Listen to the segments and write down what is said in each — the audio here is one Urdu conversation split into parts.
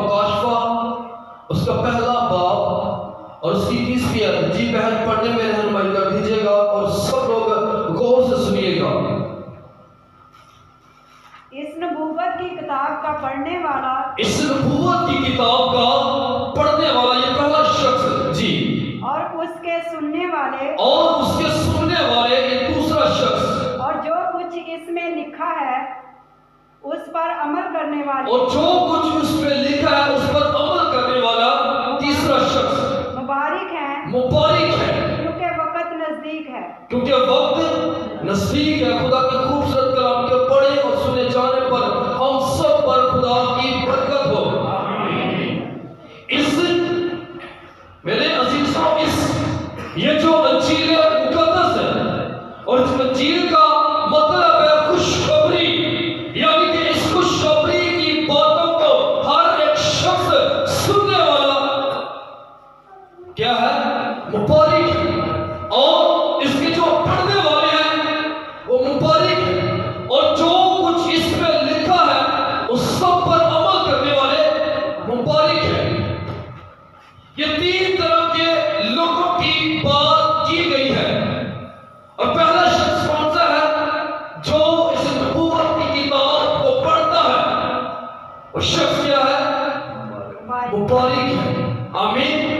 مکاشفہ اس کا پہلا باب اور اس کی 30ویں آیت. جی بہن پڑھنے میں رہنمائی کر دیجیے گا اور سب لوگ غور سے سنیے گا. اس نبوت کی کتاب کا پڑھنے والا، اس نبوت کی کتاب کا پڑھنے والا یہ پہلا شخص جی، اور اس کے سننے والے، اور اس کے سننے والے یہ دوسرا شخص، اور جو کچھ اس میں لکھا ہے اس پر عمل کرنے والے، اور جو کچھ اس میں لکھا ہے اس پر عمل کرنے والا تیسرا شخص. مبارک ہیں مبارک ہے کیونکہ وقت نزدیک ہے. کیونکہ وقت نزدیک ہے. خدا کے خوبصورت کلام کے پڑھے اور سنے جانے پر ہم سب پر خدا کی برکت ہو. اس میرے عزیزوں، یہ جو انجیل مقدس ہے اور اس انجیل کا مطلب ہے خوشخبری، یعنی کہ اس خوشخبری کی باتوں کو ہر ایک شخص سننے والا کیا ہے؟ مبارک ہے. اور اس کے جو پڑھنے والے ہیں وہ مبارک ہیں، اور جو کچھ اس میں لکھا ہے اس سب پر عمل کرنے والے مبارک ہیں. یہ 3 طرح کے لوگوں کی بات کی گئی ہے. اور پہلا شخص کون سا ہے؟ جو اس نبوت کی کتاب کو پڑھتا ہے. وہ شخص کیا ہے؟ مبارک ہے. آمین.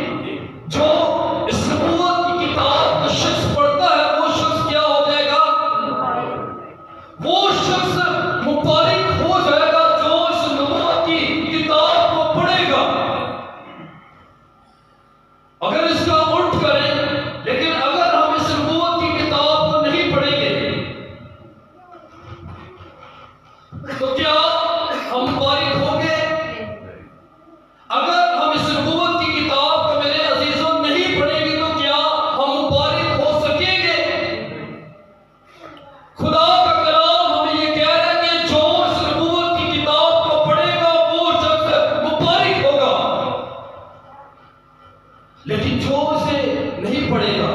جو اس نبوت کی کتاب کا شخص پڑھتا ہے وہ شخص کیا ہو جائے گا؟ وہ شخص مبارک ہو جائے گا جو اس نبوت کی کتاب کو پڑھے گا. اگر اس کا الٹ کریں، لیکن اگر ہم اس نبوت کی کتاب کو نہیں پڑھیں گے تو کیا ہم مبارک ہوں گے؟ اگر ہم اس نبوت کی کتاب کو میرے عزیزوں نہیں پڑھیں گے تو کیا ہم مبارک ہو سکیں گے؟ خدا کا کلام ہمیں یہ کہہ رہا ہے کہ جو اس نبوت کی کتاب کو پڑھے گا وہ شخص مبارک ہوگا. لیکن جو اسے نہیں پڑھے گا،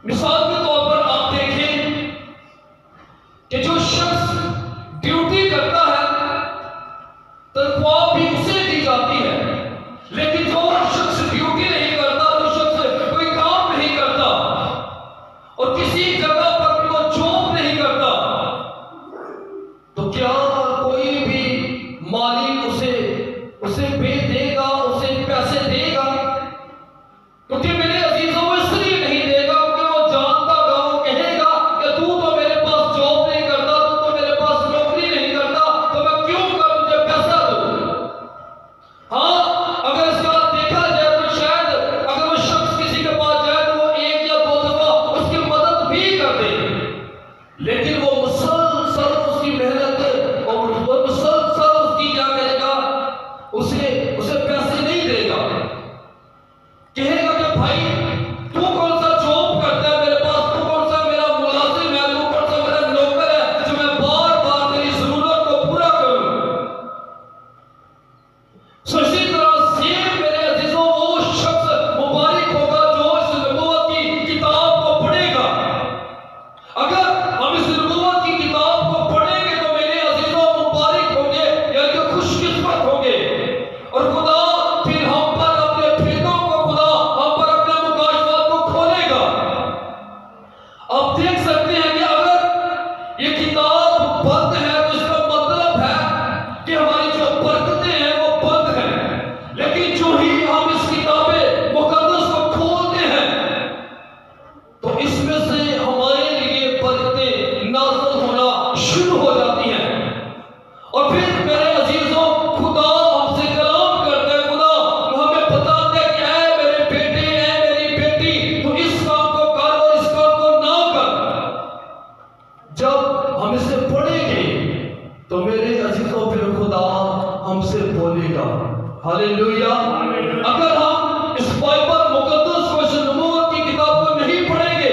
مثال کے طور پر آپ دیکھیں کہ جو شخص ڈیوٹی کرتا ہے تنخواہ بھی اسے دی جاتی ہے، لیکن جو شخص ڈیوٹی نہیں کرتا، جو شخص کوئی کام نہیں کرتا اور کسی جگہ پر بھی وہ جاب نہیں کرتا، تو کیا کوئی بھی مالک اسے پے دے گا، اسے پیسے دے گا؟ کیونکہ میرے عزیزوں وہ اس لیے نہیں دے گا کہ وہ جانتا گا، وہ کہے گا کہ تو میرے پاس جاب نہیں کرتا، تو میرے پاس نوکری نہیں کرتا، تو میں کیوں کر تجھے پیسہ دوں؟ ہاں، اگر اس کا دیکھا جائے تو شاید اگر وہ شخص کسی کے پاس جائے تو وہ 1 یا 2 دفعہ اس کی مدد بھی کر دے، لیکن وہ مسلسل اس کی محنت اور مسلسل اس کی کیا کرے گا، اسے پیسے نہیں دے گا. کہے گا کہ بھائی تو کون سا جاب کرتا ہے میرے پاس، تو کون سا میرا ملازم ہے، تو کون سا میرا نوکر ہے جو میں بار بار تیری ضرورت کو پورا کروں. اسی طرح سے میرے عزیزوں وہ شخص مبارک ہوگا جو اس نبوت کی کتاب کو پڑھے گا. اگر ہم اس نبوت کی کتاب کو پڑھیں گے تو میرے عزیزوں مبارک ہوں گے، یعنی کہ خوش قسمت ہوں گے. اور خدا پھر ہم پر اپنے بھیدوں کو، خدا ہم پر اپنے مکاشفات کو کھولے گا. آپ دیکھ سکتے ہیں کہ اگر یہ کتاب بند ہے تو اس کا مطلب ہے کہ ہماری جو برکتیں ہیں وہ بند ہیں. لیکن جو ہی ہم اس کتاب مقدس کو کھولتے ہیں تو اس میں سے ہمارے لیے برکتیں نازل ہونا شروع ہو جاتی ہیں. اور پھر میرے عزیزوں خدا ہم سے کلام کرتا ہے، خدا ہمیں بتاتا ہے کہ اے میرے بیٹے، اے میری بیٹی، تو اس کام کو کر اور اس کام کو نہ کر. جب ہم اسے پڑھیں گے تو میرے عزیزوں پھر خدا ہم سے بولے گا. ہاللیلویا. اگر ہم اس بائبل مقدس کو، اس نبوت کی کتاب کو نہیں پڑھیں گے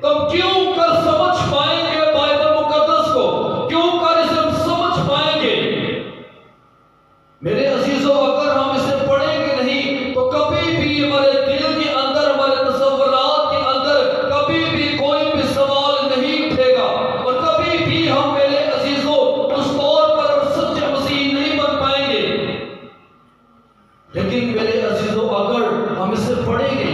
تو ہم کیوں کر سمجھ پائیں گے بائبل مقدس کو؟ کیوں کر اسے ہم سمجھ پائیں گے؟ میرے عزیزوں اگر ہم اسے پڑھیں گے نہیں تو کبھی بھی ہمارے دل کے اندر، ہمارے تصورات کے اندر کبھی بھی کوئی بھی سوال نہیں اٹھے گا، اور کبھی بھی ہم میرے عزیزوں اس طور پر سچے مسیح نہیں بن پائیں لیکن میرے عزیزوں اگر ہم اسے پڑھیں گے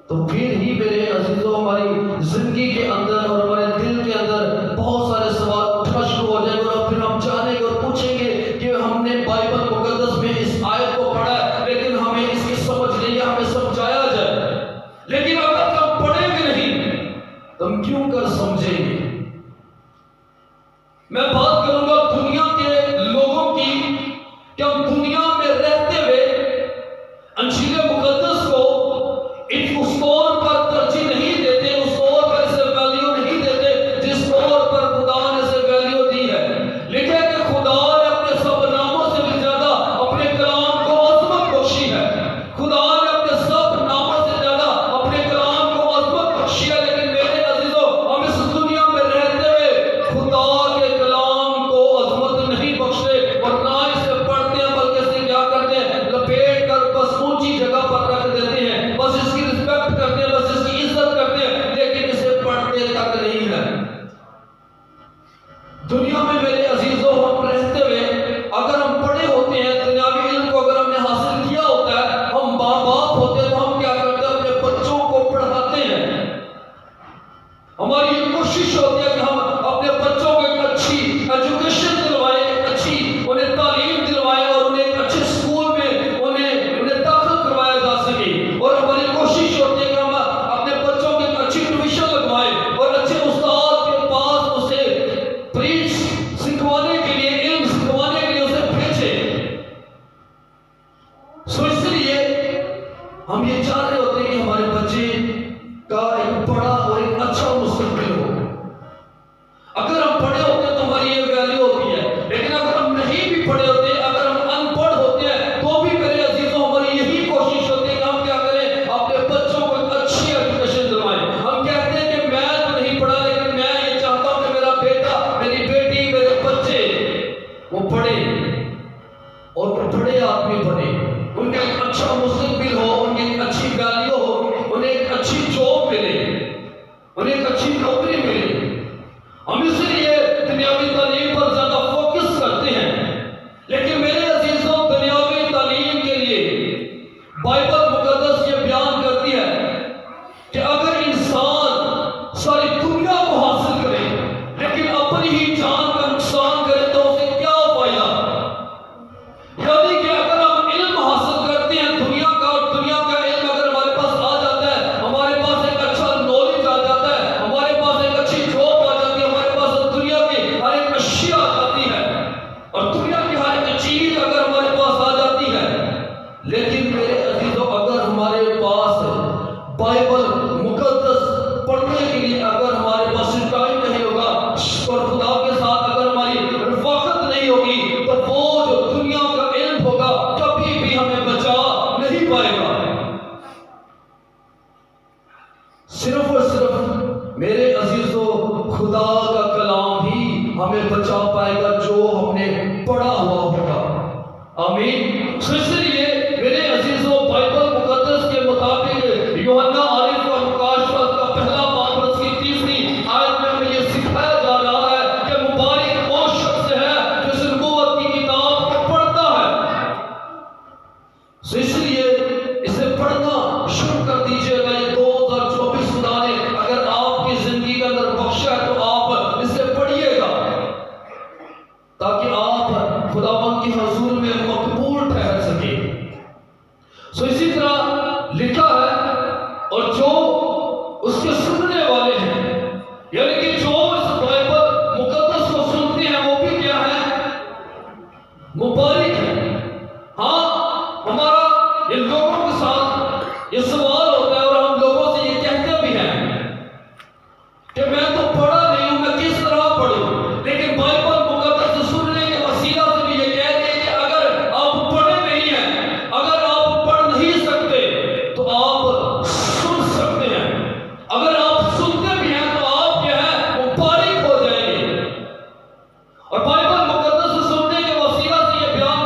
تو پھر ہی میرے عزیزوں ہماری زندگی کے اندر اور ہمارے دل کے اندر بہت سارے سوال اٹھنا شروع ہو جائیں گے، اور پھر ہم جانیں گے اور پوچھیں گے کہ ہم نے بائبل مقدس میں اس آیت کو پڑھا ہے لیکن ہمیں اس کی سمجھ نہیں ہے، ہمیں سمجھایا جائے، لیکن اگر ہم پڑھیں گے نہیں تو ہم کیوں کر سمجھیں گے؟ میں بات کروں گا دنیا کے لوگوں کی کہ ہم دنیا میں رہتے ہوئے انجیل مقدس کو اس طور پر ترجیح نہیں دیتے، اس طور پر اسے ویلیو نہیں دیتے جس طور پر خدا نے اسے ویلیو دی ہے۔ لکھے کہ خدا نے اپنے سب ناموں سے بھی زیادہ اپنے کلام کو عظمت بخشی ہے، خدا نے اپنے سب ناموں سے زیادہ اپنے کلام کو عظمت بخشی ہے، لیکن میرے عزیزوں ہم اس دنیا میں رہتے ہوئے خدا کے کلام کو عظمت نہیں بخشتے اور نہ اسے پڑھتے ہیں، بلکہ اسے کیا کرتے ہیں؟ لپیٹ کر بس اونچی جگہ پر رکھ دیتے ہیں، بس اس کی رسپیکٹ کرتے ہیں، بس اس کی عزت کرتے ہیں، لیکن اسے پڑھتے تک نہیں ہے۔ دنیا میں میرے عزیزوں ہم رہتے ہوئے اگر ہم پڑھے ہوتے ہیں، دنیاوی علم کو اگر ہم نے حاصل کیا ہوتا ہے، ہم ماں باپ ہوتے ہیں تو ہم کیا کرتے ہیں؟ اپنے بچوں کو پڑھاتے ہیں۔ ہماری یہ کوشش ہوتی ہے کہ ہم اپنے بچوں کو ایک اچھی ایجوکیشن دلوائیں، ایک اچھی انہیں تعلیم دلوائیں اور انہیں ایک اچھے اسکول میں انہیں داخل کروایا جا سکے، اور ہماری کوشش ہوتی ہے کہ ہم اپنے بچوں کی ایک اچھی ٹیوشن لگوائیں اور اچھے استاد کے پاس اسے پریچ سکھوانے کے لیے، علم سکھوانے کے لیے اسے بھیجیں۔ سو اس لیے ہم یہ چاہ رہے ہوتے ہیں کہ ہمارے بچے کا ایک بڑا اور ایک اچھا مستقبل ہو۔ اگر ہم پڑھے ہوتے ہیں تو ہماری یہ ویلیو ہوتی ہے، لیکن اگر ہم نہیں بھی پڑھے ہوتے، اگر ہم ان پڑھ ہوتے ہیں تو بھی میرے عزیزوں ہماری یہی کوشش ہوتی ہے کہ ہم کیا کریں؟ اپنے بچوں کو ایک اچھی ایجوکیشن دلوائیں۔ ہم کہتے ہیں کہ میں تو نہیں پڑھا، لیکن میں یہ چاہتا ہوں کہ میرا بیٹا، میری بیٹی، میرے بچے وہ پڑھیں اور وہ بڑے آدمی بنے، ان کا ایک اچھا مستقبل ہو، ان کی ایک اچھی ویلیو ہو، انہیں ایک اچھی جاب ملے، انہیں ایک اچھی نوکری ملے۔ ہم اس لیے دنیاوی تعلیم پر زیادہ فوکس کرتے ہیں، لیکن میرے عزیزوں دنیاوی تعلیم کے لیے بائبل مقدس یہ بیان کرتی ہے کہ اگر انسان ساری دنیا کو حاصل کرے لیکن اپنی ہی جان کا نقصان کرے تو اسے کیا فائدہ؟ یعنی کہ اگر ہم علم حاصل کرتے ہیں دنیا کا، اور دنیا کا علم اگر ہمارے پاس آ جاتا ہے، ہمارے پاس ایک اچھا نالج آ جاتا ہے، ہمارے پاس ایک اچھی جاب آ جاتی ہے، ہمارے پاس دنیا کی ہر ایک اشیاء آ جاتی ہے، اور دنیا کی ہر ایک چیز اگر ہمارے پاس آ جاتی ہے، لیکن میرے عزیزوں اگر ہمارے پاس بائبل مقدس پڑھنے کے لیے اگر ہمارے پاس ٹائم نہیں ہوگا اور خدا کے ساتھ اگر ہماری رفاقت نہیں ہوگی تو وہ جو دنیا کا علم ہوگا کبھی بھی ہمیں بچا نہیں پائے گا۔ صرف اور صرف میرے عزیزوں خدا کا کلام ہی ہمیں بچا پائے گا جو ہم نے پڑھا ہوا ہوگا۔ آمین۔ تو اس لیے میرے عزیزوں بائبل مقدس کے مطابق یوحنا عارف اور مکاشفہ کا پہلا باب اس کی 3 آیت میں ہمیں یہ سکھایا جا رہا ہے کہ مبارک وہ شخص ہے جو اس نبوت کی کتاب کو پڑھتا ہے۔ سو اس لیے اسے پڑھنا شروع کر دیجیے گا۔ یہ 2024 خدا نے اگر آپ کی زندگی کے اندر بخشا ہے تو آپ اسے پڑھیے گا تاکہ آپ خداوند کی حضور میں مقبول ٹھہر سکے۔ سو اسی طرح لکھا ہے اور جو اس کے سننے والے ہیں، یعنی کہ جو اس بائبل مقدس کو سنتے ہیں وہ بھی کیا ہے؟ مبارک ہے۔ ہاں ہمارا ان لوگوں کے ساتھ یہ سوال ہوتا ہے اور ہم لوگوں سے یہ کہتے بھی ہیں کہ میں تو پڑھا نہیں ہوں، میں کس طرح پڑھوں؟ لیکن بائبل مقدس سننے کے وسیلہ سے بھی یہ کہہ دیں کہ اگر آپ پڑھے نہیں ہیں، اگر آپ پڑھ نہیں سکتے تو آپ سن سکتے ہیں، اگر آپ سنتے بھی ہیں تو آپ کیا ہے؟ مبارک ہو جائیں گے۔ اور بائبل مقدس سننے کے وسیلہ سے یہ بیان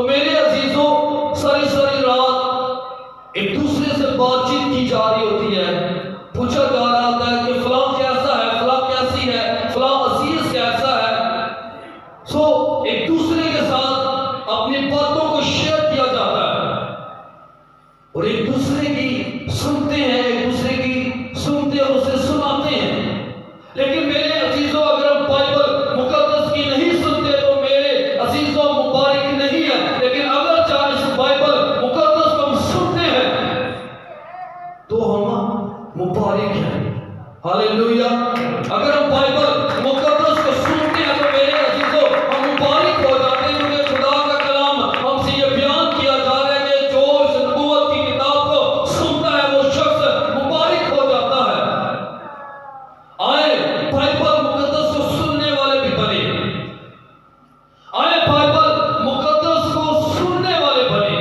تو میرے عزیزوں ساری ساری رات ایک دوسرے سے بات چیت کی جا رہی ہوتی ہے، پوچھا جا رہا ہوتا ہے کہ فلاں کیسا ہے، فلاں کیسی ہے، فلاں عزیز کیسا ہے. سو ایک دوسرے کے ساتھ اپنی باتوں کو شیئر کیا جاتا ہے اور ایک دوسرے کی سنتے ہیں، ایک دوسرے کی سنتے اور اسے سناتے ہیں. لیکن میرے عزیزوں اگر ہم بائبل مقدس کی نہیں سنتے تو میرے عزیزوں مبارک نہیں ہے. لیکن اگر چاہے اس بائبل مقدس کو ہم سنتے ہیں تو ہم مبارک ہیں. ہاللیلویا. اگر ہم بائبل مقدس کو سنتے ہیں تو میرے عزیزوں ہم مبارک ہو جاتے ہیں، کیونکہ خدا کا کلام ہم سے یہ بیان کیا جا رہا ہے کہ جو اس نبوت کی کتاب کو سنتا ہے وہ شخص مبارک ہو جاتا ہے. آئے بائبل مقدس کو سننے والے بھی بنے، آئے بائبل مقدس کو سننے والے بنے.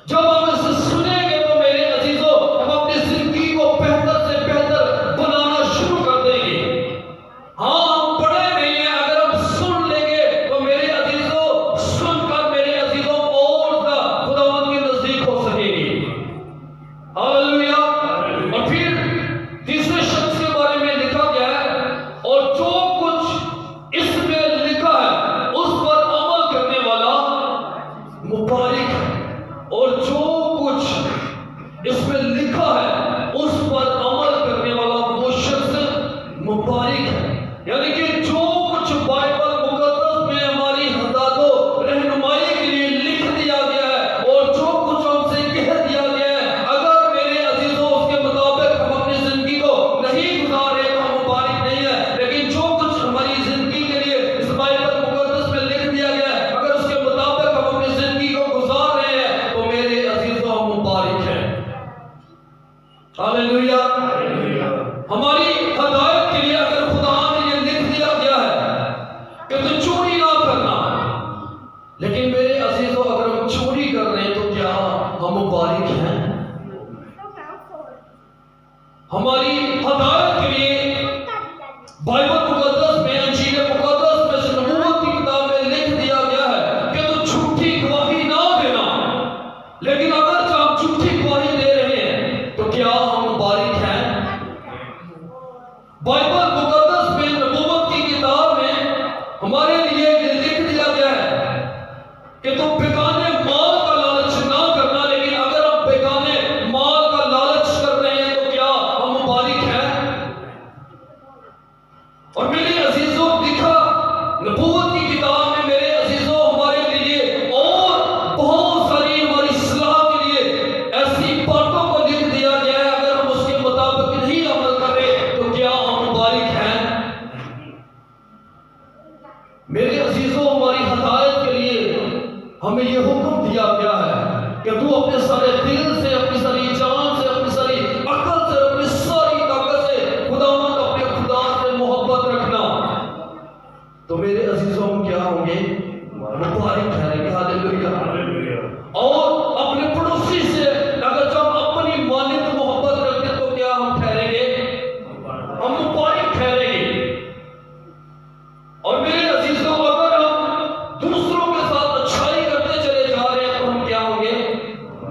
جب ہم اسے سنیں گے تو میرے عزیزوں ہم اپنی زندگی کو بہتر سے بہتر بنانا شروع کر دیں گے. ہاں ہم پڑھے نہیں ہیں، اگر ہم سن لیں گے تو میرے عزیزوں سن کر میرے عزیزوں اور خداوند کے نزدیک ہو سکے گی. ہاللیلویا. اور پھر تیسرے شخص کے بارے میں لکھا گیا ہے، اور جو کچھ اس میں لکھا ہے اس پر عمل کرنے والا مبارک ہے. اور جو کچھ اس میں لکھا ہے اس پر عمل کرنے والا وہ شخص مبارک ہے. یعنی کہ جو کچھ بائبل مقدس میں ہماری ہدایت و رہنمائی کے لیے لکھ دیا گیا ہے اور جو کچھ ہم سے کہہ دیا گیا ہے، اگر میرے عزیزوں اس کے مطابق ہم اپنی زندگی کو نہیں گزارے تو ہم مبارک نہیں ہے. لیکن جو کچھ ہماری زندگی کے لیے اس بائبل مقدس میں لکھ دیا گیا ہے، اگر اس کے مطابق ہم اپنی زندگی کو گزار رہے ہیں تو میرے عزیزوں ہم مبارک ہیں. ہاللیلویا. ہماری ہدایت کے لیے اگر خدا نے یہ لکھ دیا گیا ہے کہ تو چوری نہ کرنا، لیکن میرے عزیزوں اگر ہم چوری کر رہے ہیں تو کیا ہم مبارک ہیں؟ ہماری ہدایت کے لیے بائبل مقدس میں، انجیل مقدس میں، اس نبوت کی کتاب میں لکھ دیا گیا ہے کہ تو جھوٹی گواہی نہ دینا. لیکن اگر ہم جھوٹی گواہی دے رہے ہیں تو کیا ہم مبارک ہیں؟ بائبل مقدس میں، نبوت کی کتاب میں ہمارے لیے یہ لکھ دیا گیا ہے کہ تم بیگانے مال کا لالچ نہ کرنا. لیکن اگر ہم بیگانے مال کا لالچ کر رہے ہیں تو کیا ہم مبارک ہیں؟ اور میرے عزیزوں لکھا نبوت کی کتاب میں میرے عزیزوں ہمارے لیے اور بہت ساری ہماری صلاح کے لیے ایسی باتوں کو لکھ دیا گیا ہے. اگر ہم اس کے مطابق نہیں عمل کریں تو کیا ہم مبارک ہیں؟ میرے عزیزوں ہماری ہدایت کے لیے ہمیں یہ حکم دیا گیا ہے کہ تو اپنے سارے دل سے، اپنی ساری جان سے، اپنی ساری عقل سے، اپنی ساری طاقت سے خداوند اپنے خدا سے محبت رکھنا. تو میرے عزیزوں ہم کیا ہوں گے؟ مبارک ٹھہریں گے. ہاللیلویا. اور اپنے پڑوسی سے اگر جب ہم اپنی مانند محبت رکھیں تو کیا ہم ٹھہریں گے؟ ہم مبارک ٹھہریں گے. اور میرے عزیزوں اگر ہم دوسروں کے ساتھ اچھائی کرتے چلے جا رہے ہیں تو ہم کیا ہوں گے؟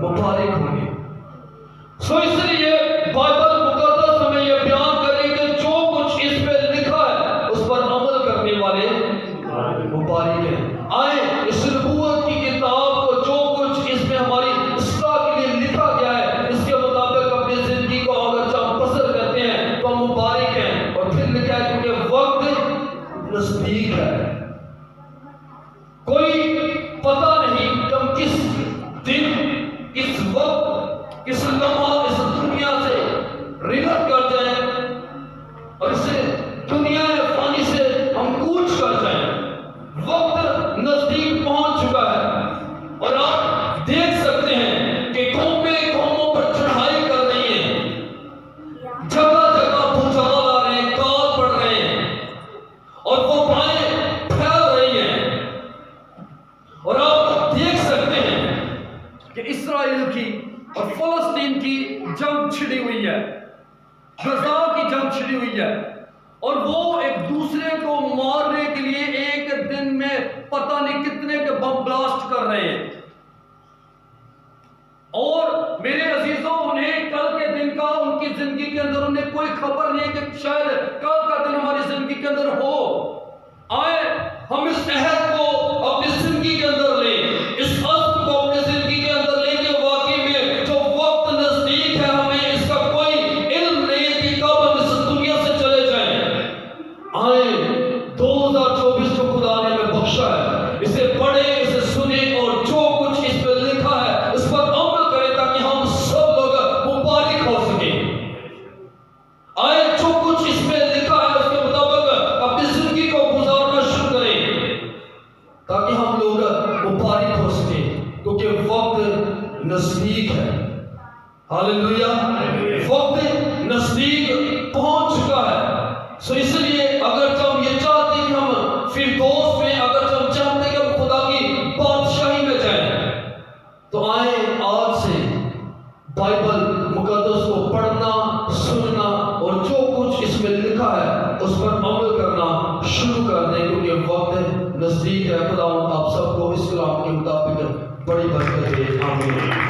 مبارک ہوں گے. سو اس لیے بائبل مقدس ہمیں یہ بیان کرے کہ جو کچھ اس میں لکھا ہے اس پر عمل کرنے والے مبارک ہیں. آئے اس نبوت کی کتاب کو، جو کچھ اس میں ہماری اصلاح کے لیے لکھا گیا ہے، اس کے مطابق اپنی زندگی کو اگر ہم بسر کرتے ہیں تو ہم مبارک ہیں. اور پھر لکھا ہے کیونکہ وقت نزدیک ہے. کوئی پتہ نہیں کہ ہم کس دن، کس وقت، کس لمحہ اس دنیا سے رخصت کر جائیں اور اس دنیا فانی سے ہم کوچ کر جائیں. وقت نزدیک پہنچ چکا ہے اور آپ دیکھ سکتے ہیں کہ قومیں قوموں پر چڑھائی کر رہی ہیں، جگہ جگہ بھوچال آ رہے ہیں، کال پڑ رہے ہیں اور وہ بائیں پھیل رہی ہیں. اور آپ دیکھ سکتے ہیں کہ اسرائیل کی اور فلسطین کی جنگ چھڑی ہوئی ہے، غزہ کی جنگ چھڑی ہوئی ہے، اور وہ ایک دوسرے کو مارنے کے لیے ایک دن میں پتہ نہیں کتنے کے بم بلاسٹ کر رہے ہیں، اور میرے عزیزوں انہیں کل کے دن کا ان کی زندگی کے اندر انہیں کوئی خبر نہیں کہ شاید کل کا دن ہماری زندگی کے اندر ہو۔ آئے ہم اس عہد کو اپنی زندگی کے اندر لیں، اس عزم کو اپنی زندگی کے اندر لیں کہ واقعی میں جو وقت نزدیک ہے ہمیں اس کا کوئی علم نہیں کہ کب ہم اس دنیا سے چلے جائیں۔ آئے 2024 جو خدا نے ہمیں بخشا ہے اسے پڑھیں، اسے سنیں، اور جو کچھ اس میں لکھا ہے اس پر عمل کریں تاکہ ہم سب لوگ مبارک ہو سکیں۔ آئے جو کچھ اس میں لکھا ہے اس کے مطابق اپنی زندگی کو گزارنا شروع کریں تاکہ ہم لوگ مبارک ہو سکیں، کیونکہ وقت نزدیک ہے۔ ہاللیلویہ، وقت نزدیک پہنچ چکا ہے۔ سو اس لیے اگر ہم یہ چاہتے ہیں کہ ہم فردوس میں، اگر ہم چاہتے ہیں کہ ہم خدا کی بادشاہی میں جائیں، تو آئیں آج سے بائبل مقدس کو پڑھنا، سننا، اور جو کچھ اس میں لکھا ہے اس پر عمل کرنا شروع کر دیں، کیونکہ وقت نزدیک ہے۔ خدا آپ سب کو اس کلام کے مطابق بڑی برکت دے، آمین۔